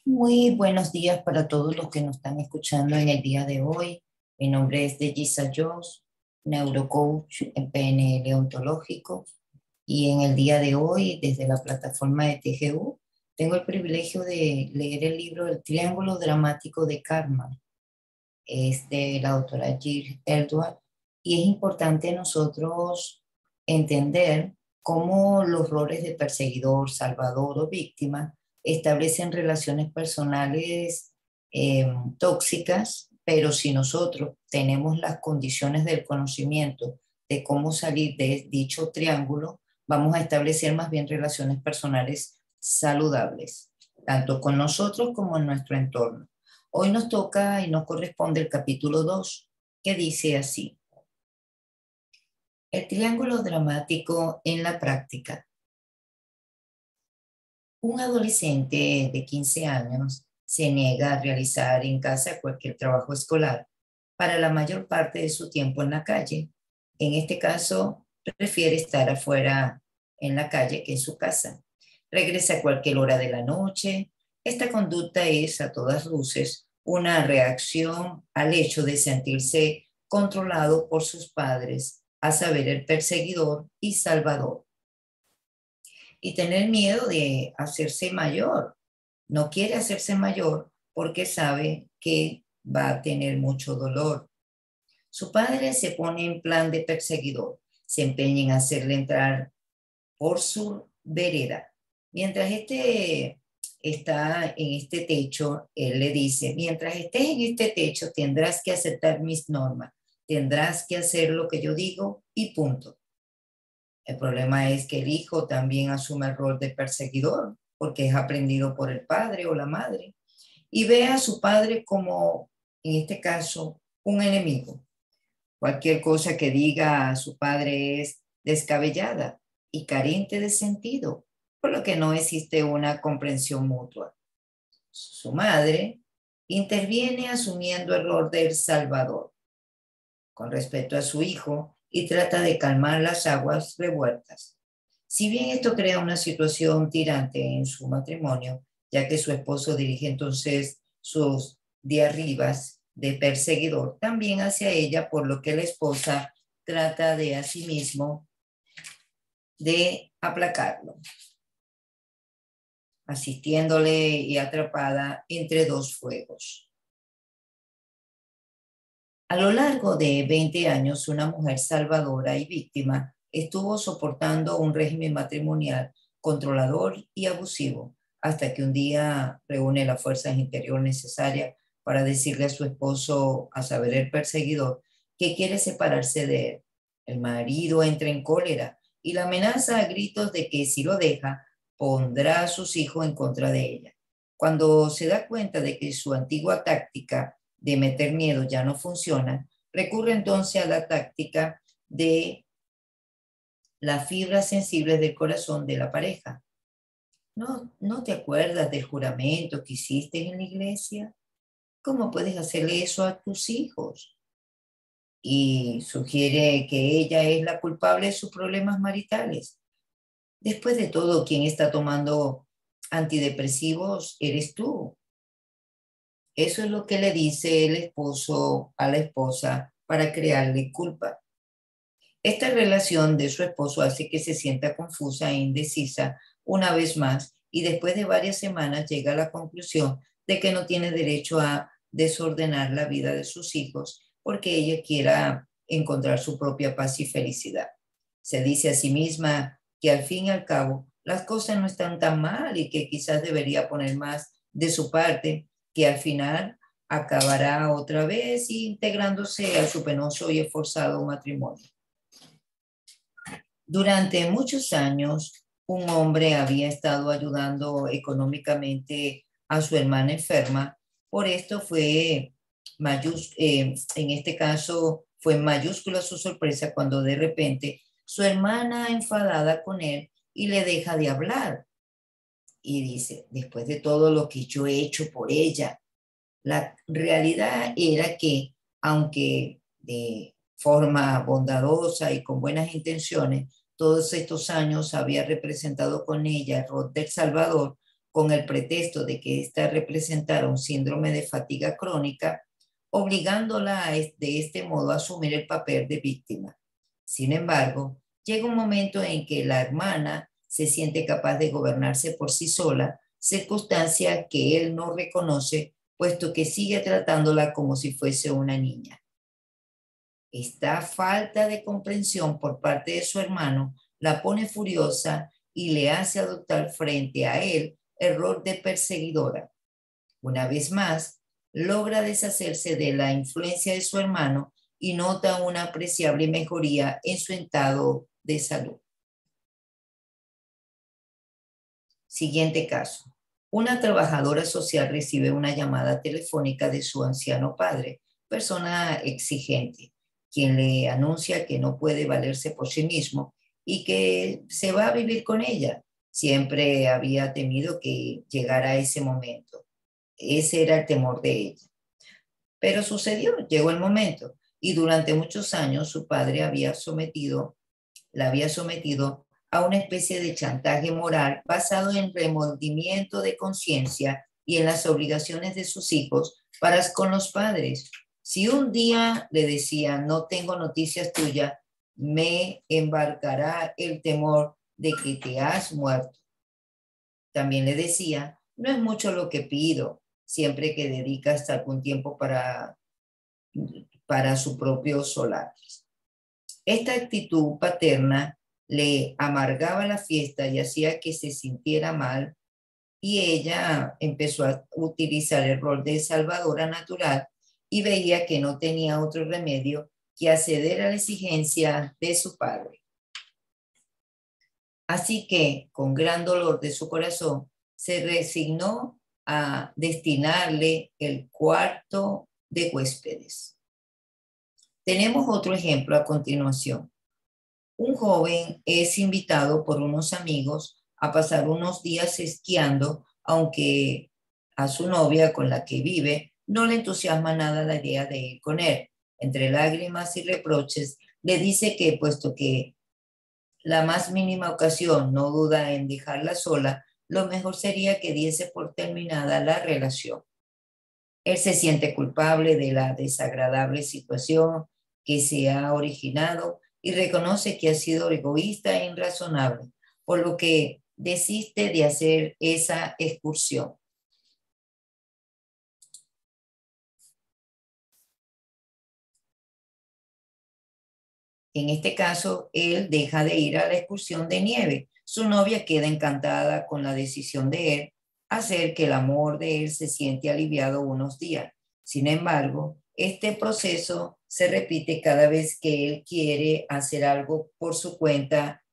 Muy buenos días para todos los que nos están escuchando en el día de hoy. Mi nombre es Dejisa Jones, neurocoach en PNL ontológico. Y en el día de hoy, desde la plataforma de TGU, tengo el privilegio de leer el libro El Triángulo Dramático de Karma. Es de la autora Jill Elduat. Y es importante nosotros entender cómo los roles de perseguidor, salvador o víctima establecen relaciones personales tóxicas, pero si nosotros tenemos las condiciones del conocimiento de cómo salir de dicho triángulo, vamos a establecer más bien relaciones personales saludables, tanto con nosotros como en nuestro entorno. Hoy nos toca y nos corresponde el capítulo 2, que dice así: el triángulo dramático en la práctica. Un adolescente de 15 años se niega a realizar en casa cualquier trabajo escolar para la mayor parte de su tiempo en la calle. En este caso, prefiere estar afuera en la calle que en su casa. Regresa a cualquier hora de la noche. Esta conducta es, a todas luces, una reacción al hecho de sentirse controlado por sus padres, a saber, el perseguidor y salvador, y tener miedo de hacerse mayor. No quiere hacerse mayor porque sabe que va a tener mucho dolor. Su padre se pone en plan de perseguidor, se empeña en hacerle entrar por su vereda. Mientras este está en este techo, él le dice: mientras estés en este techo tendrás que aceptar mis normas, tendrás que hacer lo que yo digo y punto. El problema es que el hijo también asume el rol de perseguidor porque es aprendido por el padre o la madre y ve a su padre como, en este caso, un enemigo. Cualquier cosa que diga a su padre es descabellada y carente de sentido, por lo que no existe una comprensión mutua. Su madre interviene asumiendo el rol del salvador con respecto a su hijo y trata de calmar las aguas revueltas. Si bien esto crea una situación tirante en su matrimonio, ya que su esposo dirige entonces sus diatribas de perseguidor también hacia ella, por lo que la esposa trata de a sí mismo de aplacarlo, asistiéndole y atrapada entre dos fuegos. A lo largo de 20 años, una mujer salvadora y víctima estuvo soportando un régimen matrimonial controlador y abusivo, hasta que un día reúne las fuerzas interiores necesarias para decirle a su esposo, a saber, el perseguidor, que quiere separarse de él. El marido entra en cólera y la amenaza a gritos de que si lo deja, pondrá a sus hijos en contra de ella. Cuando se da cuenta de que su antigua táctica de meter miedo ya no funciona, recurre entonces a la táctica de las fibras sensibles del corazón de la pareja. ¿No te acuerdas del juramento que hiciste en la iglesia? ¿Cómo puedes hacerle eso a tus hijos? Y sugiere que ella es la culpable de sus problemas maritales. Después de todo, quien está tomando antidepresivos eres tú. Eso es lo que le dice el esposo a la esposa para crearle culpa. Esta relación de su esposo hace que se sienta confusa e indecisa una vez más, y después de varias semanas llega a la conclusión de que no tiene derecho a desordenar la vida de sus hijos porque ella quiera encontrar su propia paz y felicidad. Se dice a sí misma que al fin y al cabo las cosas no están tan mal y que quizás debería poner más de su parte, que al final acabará otra vez integrándose a su penoso y esforzado matrimonio. Durante muchos años, un hombre había estado ayudando económicamente a su hermana enferma. Por esto en este caso, fue mayúscula su sorpresa cuando de repente su hermana enfadada con él y le deja de hablar. Y dice: después de todo lo que yo he hecho por ella. La realidad era que, aunque de forma bondadosa y con buenas intenciones, todos estos años había representado con ella el rol del Salvador, con el pretexto de que ésta representara un síndrome de fatiga crónica, obligándola de este modo a asumir el papel de víctima. Sin embargo, llega un momento en que la hermana se siente capaz de gobernarse por sí sola, circunstancia que él no reconoce, puesto que sigue tratándola como si fuese una niña. Esta falta de comprensión por parte de su hermano la pone furiosa y le hace adoptar frente a él el rol de perseguidora. Una vez más, logra deshacerse de la influencia de su hermano y nota una apreciable mejoría en su estado de salud. Siguiente caso. Una trabajadora social recibe una llamada telefónica de su anciano padre, persona exigente, quien le anuncia que no puede valerse por sí mismo y que se va a vivir con ella. Siempre había temido que llegara ese momento. Ese era el temor de ella. Pero sucedió, llegó el momento, y durante muchos años su padre la había sometido a una especie de chantaje moral basado en remordimiento de conciencia y en las obligaciones de sus hijos para con los padres. Si un día le decía, no tengo noticias tuyas, me embarcará el temor de que te has muerto. También le decía, no es mucho lo que pido, siempre que dedicas algún tiempo para su propio solar. Esta actitud paterna le amargaba la fiesta y hacía que se sintiera mal, y ella empezó a utilizar el rol de salvadora natural y veía que no tenía otro remedio que acceder a la exigencia de su padre. Así que, con gran dolor de su corazón, se resignó a destinarle el cuarto de huéspedes. Tenemos otro ejemplo a continuación. Un joven es invitado por unos amigos a pasar unos días esquiando, aunque a su novia con la que vive no le entusiasma nada la idea de ir con él. Entre lágrimas y reproches, le dice que, puesto que la más mínima ocasión no duda en dejarla sola, lo mejor sería que diese por terminada la relación. Él se siente culpable de la desagradable situación que se ha originado y reconoce que ha sido egoísta e irrazonable, por lo que desiste de hacer esa excursión. En este caso, él deja de ir a la excursión de nieve. Su novia queda encantada con la decisión de él, hacer que el amor de él se siente aliviado unos días. Sin embargo, este proceso se repite cada vez que él quiere hacer algo por su cuenta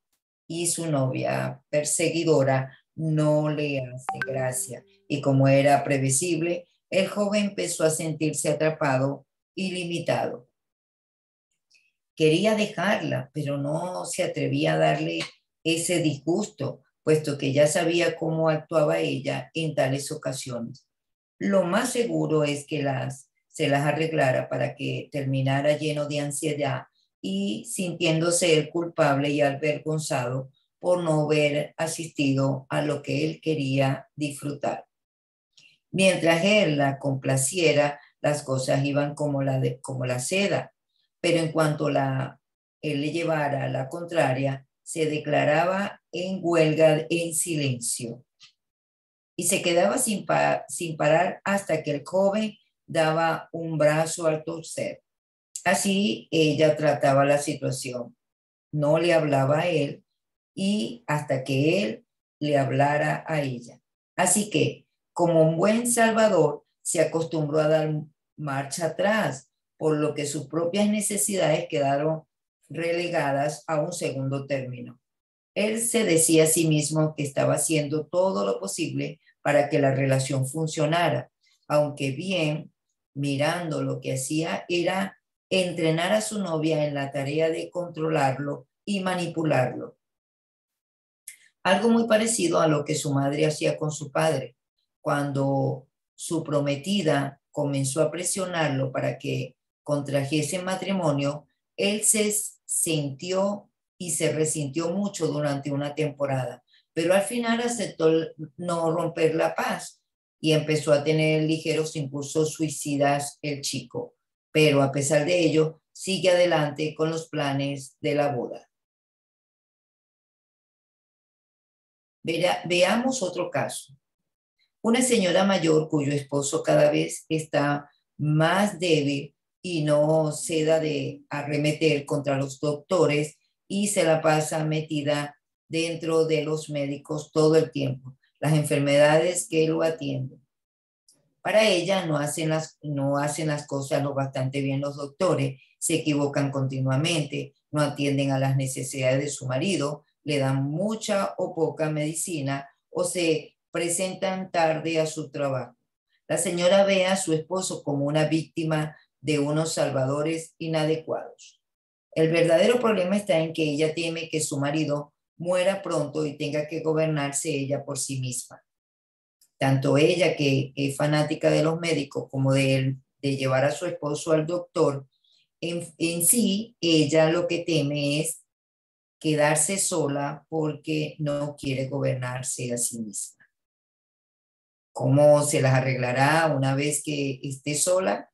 y su novia perseguidora no le hace gracia. Y como era previsible, el joven empezó a sentirse atrapado y limitado. Quería dejarla, pero no se atrevía a darle ese disgusto, puesto que ya sabía cómo actuaba ella en tales ocasiones. Lo más seguro es que se las arreglara para que terminara lleno de ansiedad y sintiéndose él culpable y avergonzado por no haber asistido a lo que él quería disfrutar. Mientras él la complaciera, las cosas iban como la seda, pero en cuanto él le llevara a la contraria, se declaraba en huelga en silencio y se quedaba sin parar hasta que el joven daba un brazo al torcer. Así ella trataba la situación. No le hablaba a él y hasta que él le hablara a ella. Así que, como un buen salvador, se acostumbró a dar marcha atrás, por lo que sus propias necesidades quedaron relegadas a un segundo término. Él se decía a sí mismo que estaba haciendo todo lo posible para que la relación funcionara, aunque bien, mirando lo que hacía era entrenar a su novia en la tarea de controlarlo y manipularlo. Algo muy parecido a lo que su madre hacía con su padre. Cuando su prometida comenzó a presionarlo para que contrajese matrimonio, él se sintió y se resintió mucho durante una temporada, pero al final aceptó no romper la paz y empezó a tener ligeros impulsos suicidas el chico, pero a pesar de ello, sigue adelante con los planes de la boda. Veamos otro caso. Una señora mayor cuyo esposo cada vez está más débil y no ceda de arremeter contra los doctores y se la pasa metida dentro de los médicos todo el tiempo, las enfermedades que lo atienden. Para ella no hacen las cosas lo bastante bien los doctores, se equivocan continuamente, no atienden a las necesidades de su marido, le dan mucha o poca medicina o se presentan tarde a su trabajo. La señora ve a su esposo como una víctima de unos salvadores inadecuados. El verdadero problema está en que ella teme que su marido muera pronto y tenga que gobernarse ella por sí misma. Tanto ella, que es fanática de los médicos, como de llevar a su esposo al doctor, en sí, ella lo que teme es quedarse sola porque no quiere gobernarse a sí misma. ¿Cómo se las arreglará una vez que esté sola?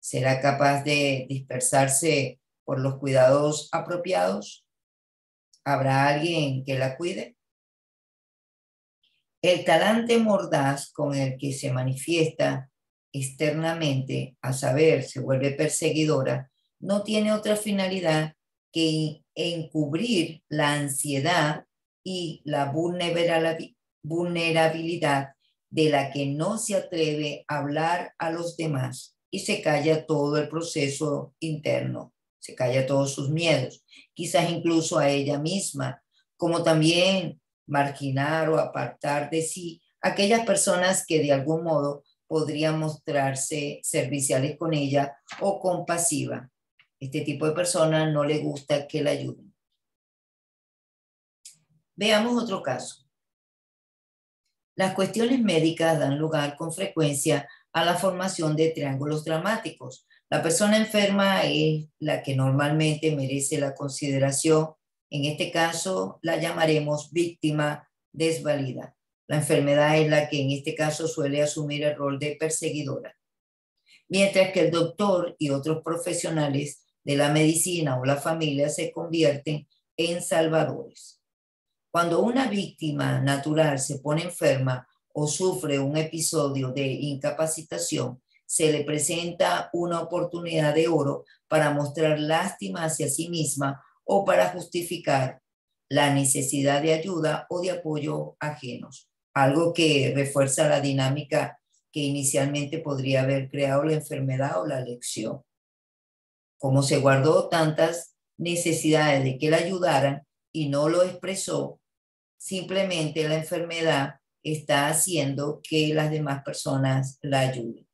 ¿Será capaz de dispersarse por los cuidados apropiados? ¿Habrá alguien que la cuide? El talante mordaz con el que se manifiesta externamente, a saber, se vuelve perseguidora, no tiene otra finalidad que encubrir la ansiedad y la vulnerabilidad de la que no se atreve a hablar a los demás y se calla todo el proceso interno, se calla todos sus miedos, quizás incluso a ella misma, como también marginar o apartar de sí aquellas personas que de algún modo podrían mostrarse serviciales con ella o compasiva. Este tipo de personas no le gusta que la ayuden. Veamos otro caso. Las cuestiones médicas dan lugar con frecuencia a la formación de triángulos dramáticos. La persona enferma es la que normalmente merece la consideración. En este caso, la llamaremos víctima desvalida. La enfermedad es la que en este caso suele asumir el rol de perseguidora. Mientras que el doctor y otros profesionales de la medicina o la familia se convierten en salvadores. Cuando una víctima natural se pone enferma o sufre un episodio de incapacitación, se le presenta una oportunidad de oro para mostrar lástima hacia sí misma o para justificar la necesidad de ayuda o de apoyo ajenos, algo que refuerza la dinámica que inicialmente podría haber creado la enfermedad o la lección. Como se guardó tantas necesidades de que la ayudaran y no lo expresó, simplemente la enfermedad está haciendo que las demás personas la ayuden.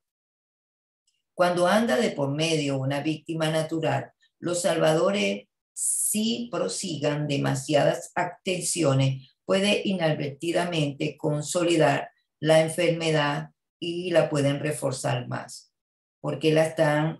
Cuando anda de por medio una víctima natural, los salvadores, si prosigan demasiadas atenciones, puede inadvertidamente consolidar la enfermedad y la pueden reforzar más, porque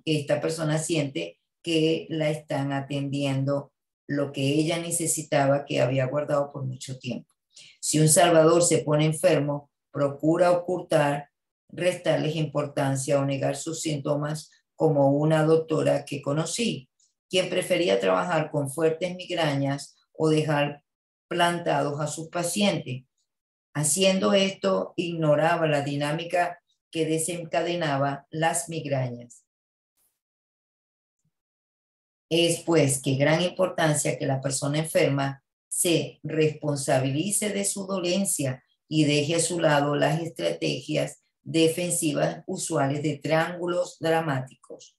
esta persona siente que la están atendiendo lo que ella necesitaba, que había guardado por mucho tiempo. Si un salvador se pone enfermo, procura ocultar, restarles importancia o negar sus síntomas, como una doctora que conocí, quien prefería trabajar con fuertes migrañas o dejar plantados a sus pacientes. Haciendo esto, ignoraba la dinámica que desencadenaba las migrañas. Es pues que gran importancia que la persona enferma se responsabilice de su dolencia y deje a su lado las estrategias defensivas usuales de triángulos dramáticos.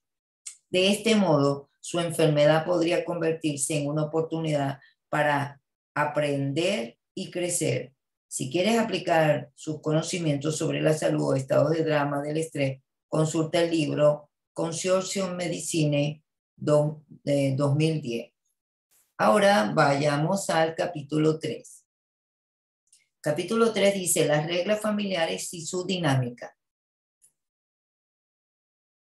De este modo, su enfermedad podría convertirse en una oportunidad para aprender y crecer. Si quieres aplicar sus conocimientos sobre la salud o estados de drama del estrés, consulta el libro Consortium Medicine 2010. Ahora vayamos al capítulo 3. Capítulo 3 dice las reglas familiares y su dinámica.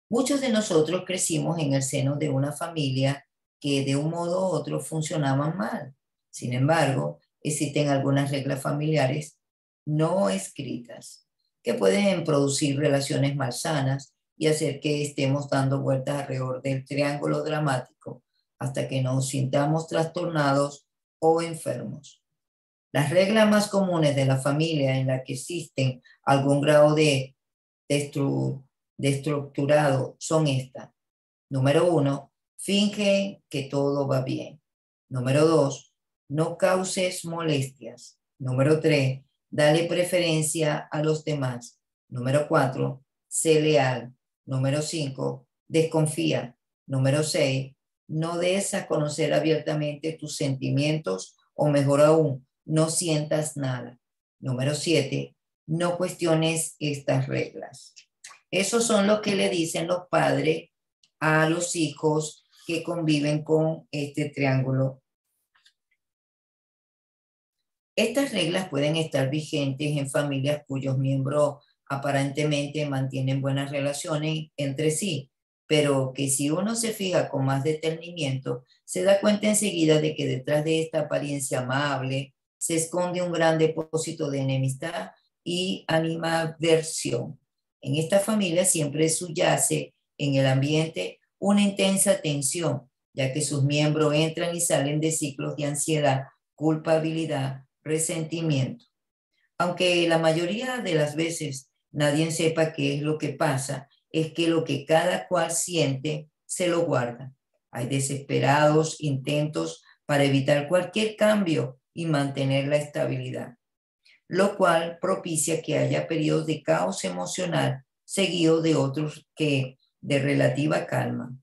Muchos de nosotros crecimos en el seno de una familia que de un modo u otro funcionaban mal. Sin embargo, existen algunas reglas familiares no escritas que pueden producir relaciones malsanas y hacer que estemos dando vueltas alrededor del triángulo dramático hasta que nos sintamos trastornados o enfermos. Las reglas más comunes de la familia en la que existen algún grado de estructurado son estas. Número 1, finge que todo va bien. Número 2, no causes molestias. Número 3, dale preferencia a los demás. Número 4, sé leal. Número 5, desconfía. Número 6, no des a conocer abiertamente tus sentimientos o mejor aún, no sientas nada. Número 7, no cuestiones estas reglas. Esos son los que le dicen los padres a los hijos que conviven con este triángulo. Estas reglas pueden estar vigentes en familias cuyos miembros aparentemente mantienen buenas relaciones entre sí, pero que si uno se fija con más detenimiento, se da cuenta enseguida de que detrás de esta apariencia amable se esconde un gran depósito de enemistad y animadversión. En esta familia siempre subyace en el ambiente una intensa tensión, ya que sus miembros entran y salen de ciclos de ansiedad, culpabilidad, resentimiento. Aunque la mayoría de las veces nadie sepa qué es lo que pasa, es que lo que cada cual siente se lo guarda. Hay desesperados intentos para evitar cualquier cambio y mantener la estabilidad, lo cual propicia que haya periodos de caos emocional seguidos de otros que de relativa calma.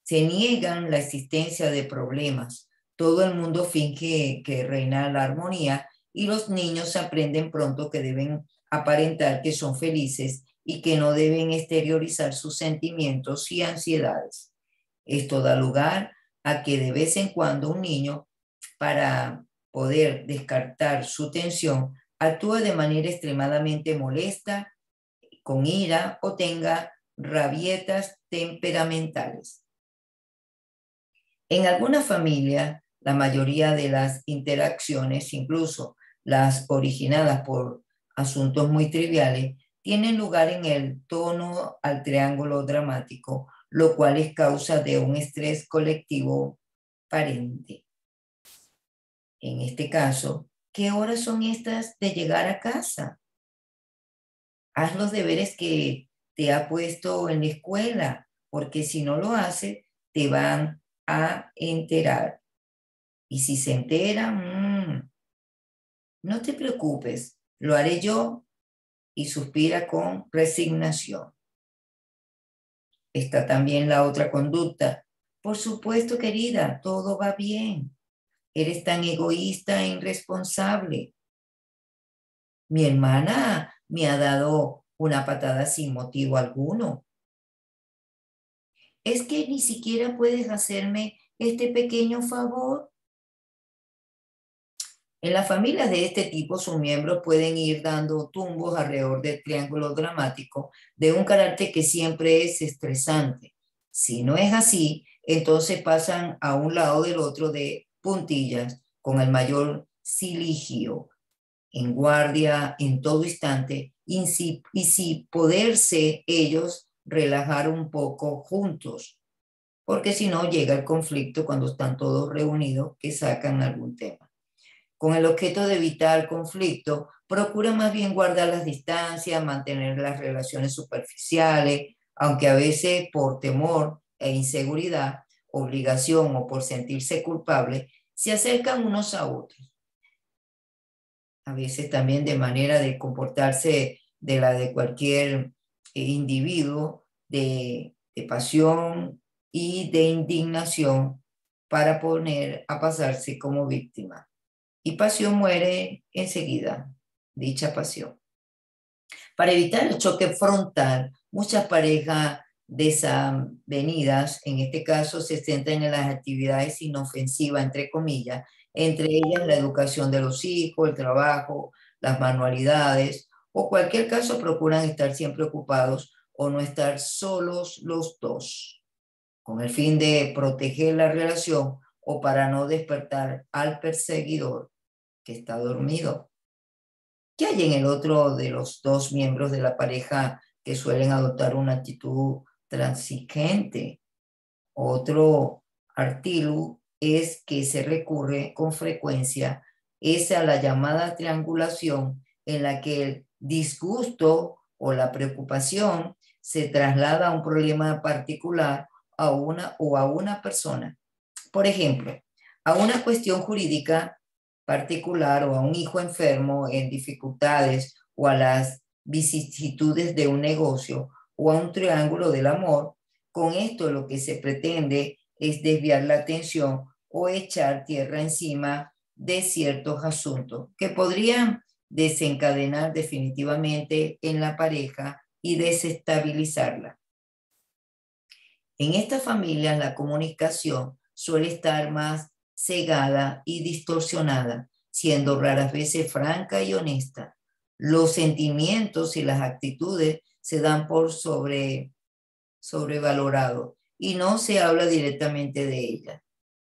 Se niegan la existencia de problemas. Todo el mundo finge que reina la armonía y los niños aprenden pronto que deben aparentar que son felices y que no deben exteriorizar sus sentimientos y ansiedades. Esto da lugar a que de vez en cuando un niño, para poder descartar su tensión, actúe de manera extremadamente molesta, con ira o tenga rabietas temperamentales. En algunas familias, la mayoría de las interacciones, incluso las originadas por asuntos muy triviales, tienen lugar en el tono al triángulo dramático, lo cual es causa de un estrés colectivo aparente. En este caso, ¿qué horas son estas de llegar a casa? Haz los deberes que te ha puesto en la escuela, porque si no lo haces, te van a enterar. Y si se enteran, no te preocupes, lo haré yo, y suspira con resignación. Está también la otra conducta. Por supuesto, querida, todo va bien. Eres tan egoísta e irresponsable. Mi hermana me ha dado una patada sin motivo alguno. ¿Es que ni siquiera puedes hacerme este pequeño favor? En las familias de este tipo, sus miembros pueden ir dando tumbos alrededor del triángulo dramático de un carácter que siempre es estresante. Si no es así, entonces pasan a un lado del otro de puntillas con el mayor ciligio, en guardia en todo instante, y si poderse ellos relajar un poco juntos, porque si no llega el conflicto cuando están todos reunidos que sacan algún tema. Con el objeto de evitar el conflicto, procura más bien guardar las distancias, mantener las relaciones superficiales, aunque a veces por temor e inseguridad, obligación o por sentirse culpable, se acercan unos a otros. A veces también de manera de comportarse de la de cualquier individuo, de pasión y de indignación para poner a pasarse como víctima. Y pasión muere enseguida, dicha pasión. Para evitar el choque frontal, muchas parejas desavenidas, en este caso, se centran en las actividades inofensivas, entre comillas, entre ellas la educación de los hijos, el trabajo, las manualidades, o cualquier caso procuran estar siempre ocupados o no estar solos los dos, con el fin de proteger la relación o para no despertar al perseguidor. que está dormido. ¿Qué hay en el otro de los dos miembros de la pareja que suelen adoptar una actitud transigente? Otro artículo es que se recurre con frecuencia es a la llamada triangulación, en la que el disgusto o la preocupación se traslada a un problema particular a una persona. Por ejemplo, a una cuestión jurídica particular o a un hijo enfermo en dificultades o a las vicisitudes de un negocio o a un triángulo del amor. Con esto lo que se pretende es desviar la atención o echar tierra encima de ciertos asuntos que podrían desencadenar definitivamente en la pareja y desestabilizarla. En estas familias la comunicación suele estar más cegada y distorsionada, siendo raras veces franca y honesta. Los sentimientos y las actitudes se dan por sobrevalorado y no se habla directamente de ella.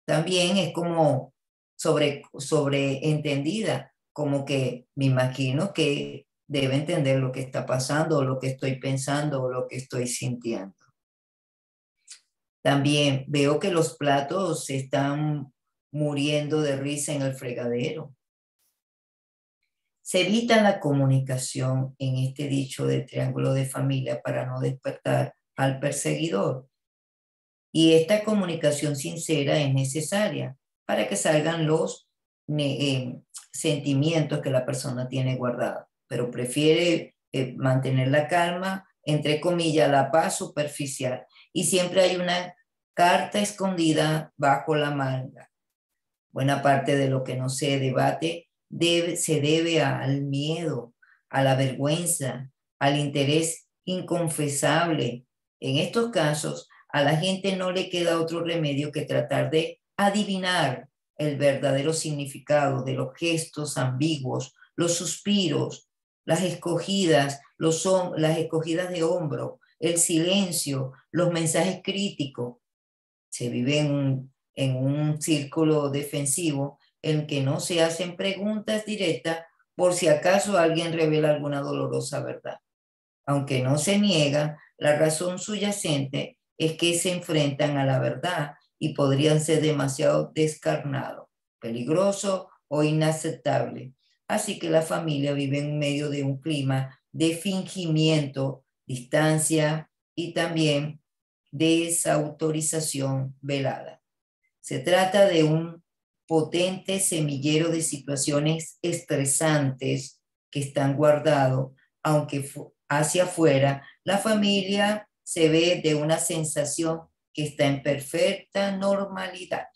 También es como sobreentendida, como que me imagino que debe entender lo que está pasando, o lo que estoy pensando, o lo que estoy sintiendo. También veo que los platos se están muriendo de risa en el fregadero. Se evita la comunicación en este dicho de triángulo de familia para no despertar al perseguidor. Y esta comunicación sincera es necesaria para que salgan los sentimientos que la persona tiene guardados, pero prefiere mantener la calma, entre comillas, la paz superficial. Y siempre hay una carta escondida bajo la manga. Buena parte de lo que no se debate se debe al miedo, a la vergüenza, al interés inconfesable. En estos casos, a la gente no le queda otro remedio que tratar de adivinar el verdadero significado de los gestos ambiguos, los suspiros, las escogidas de hombro, el silencio, los mensajes críticos. Se vive en un círculo defensivo en que no se hacen preguntas directas por si acaso alguien revela alguna dolorosa verdad. Aunque no se niega, la razón subyacente es que se enfrentan a la verdad y podrían ser demasiado descarnados, peligrosos o inaceptables. Así que la familia vive en medio de un clima de fingimiento, distancia y también desautorización velada. Se trata de un potente semillero de situaciones estresantes que están guardados, aunque hacia afuera la familia se ve de una sensación que está en perfecta normalidad.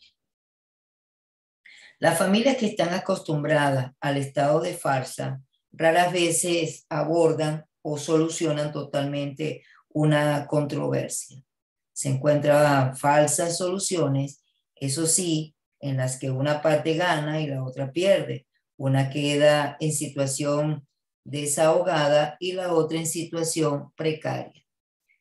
Las familias que están acostumbradas al estado de farsa raras veces abordan o solucionan totalmente una controversia. Se encuentran falsas soluciones, eso sí, en las que una parte gana y la otra pierde. Una queda en situación desahogada y la otra en situación precaria.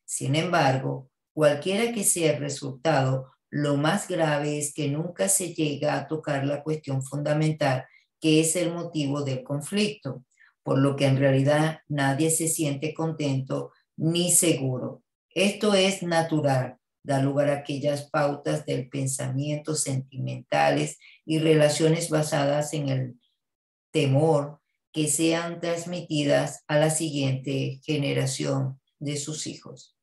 Sin embargo, cualquiera que sea el resultado, lo más grave es que nunca se llega a tocar la cuestión fundamental, que es el motivo del conflicto, por lo que en realidad nadie se siente contento ni seguro. Esto es natural, da lugar a aquellas pautas del pensamiento sentimentales y relaciones basadas en el temor que sean transmitidas a la siguiente generación de sus hijos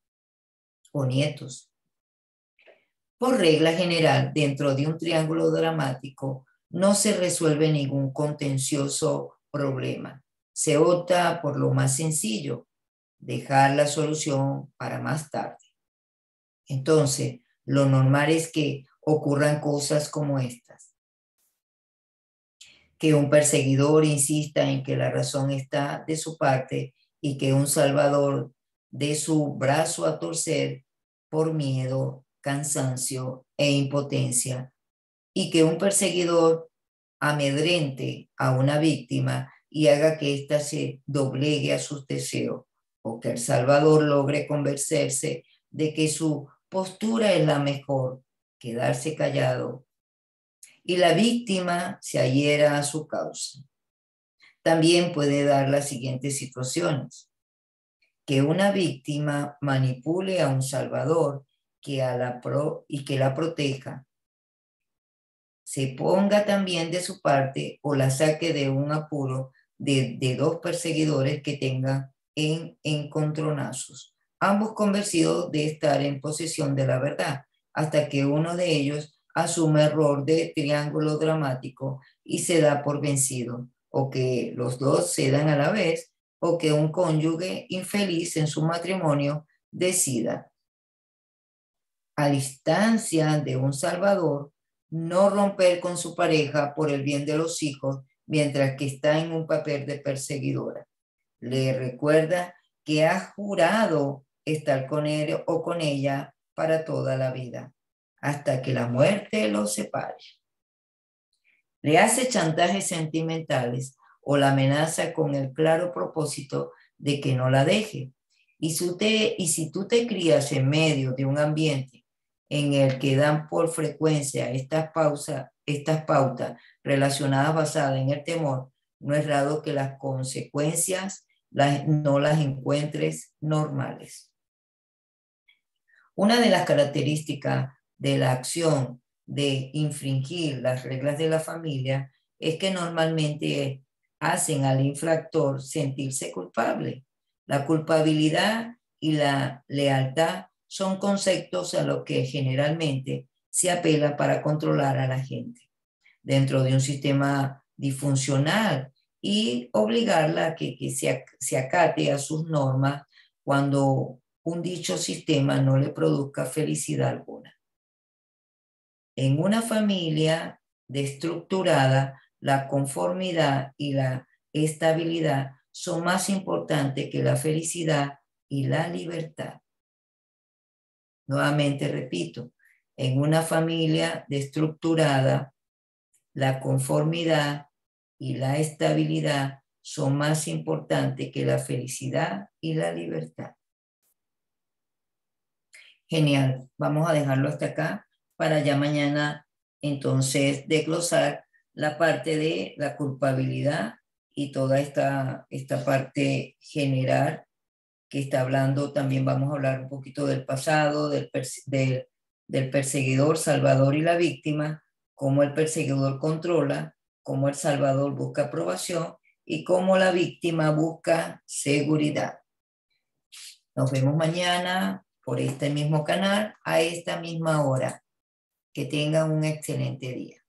o nietos. Por regla general, dentro de un triángulo dramático, no se resuelve ningún contencioso problema. Se opta por lo más sencillo, dejar la solución para más tarde. Entonces, lo normal es que ocurran cosas como estas. Que un perseguidor insista en que la razón está de su parte y que un salvador dé su brazo a torcer por miedo, cansancio e impotencia, y que un perseguidor amedrente a una víctima y haga que ésta se doblegue a sus deseos, o que el salvador logre convencerse de que su postura es la mejor, quedarse callado y la víctima se adhiera a su causa. También puede dar las siguientes situaciones: que una víctima manipule a un salvador que la proteja, se ponga también de su parte o la saque de un apuro de dos perseguidores que tengan en encontronazos, ambos convencidos de estar en posesión de la verdad, hasta que uno de ellos asume error de triángulo dramático y se da por vencido, o que los dos cedan a la vez, o que un cónyuge infeliz en su matrimonio decida, a distancia de un salvador, no romper con su pareja por el bien de los hijos mientras que está en un papel de perseguidora. Le recuerda que ha jurado estar con él o con ella para toda la vida, hasta que la muerte los separe. Le hace chantajes sentimentales o la amenaza con el claro propósito de que no la deje. Y si tú te crías en medio de un ambiente en el que dan por frecuencia estas pautas relacionadas basadas en el temor, no es raro que las consecuencias no las encuentres normales. Una de las características de la acción de infringir las reglas de la familia es que normalmente hacen al infractor sentirse culpable. La culpabilidad y la lealtad son conceptos a los que generalmente se apela para controlar a la gente dentro de un sistema disfuncional y obligarla a que se acate a sus normas cuando un dicho sistema no le produzca felicidad alguna. En una familia destructurada, la conformidad y la estabilidad son más importantes que la felicidad y la libertad. Nuevamente repito, en una familia destructurada, la conformidad y la estabilidad son más importantes que la felicidad y la libertad. Genial, vamos a dejarlo hasta acá para ya mañana entonces desglosar la parte de la culpabilidad y toda esta parte general que está hablando. También vamos a hablar un poquito del pasado, del perseguidor, salvador y la víctima, cómo el perseguidor controla, cómo el salvador busca aprobación y cómo la víctima busca seguridad. Nos vemos mañana por este mismo canal a esta misma hora. Que tengan un excelente día.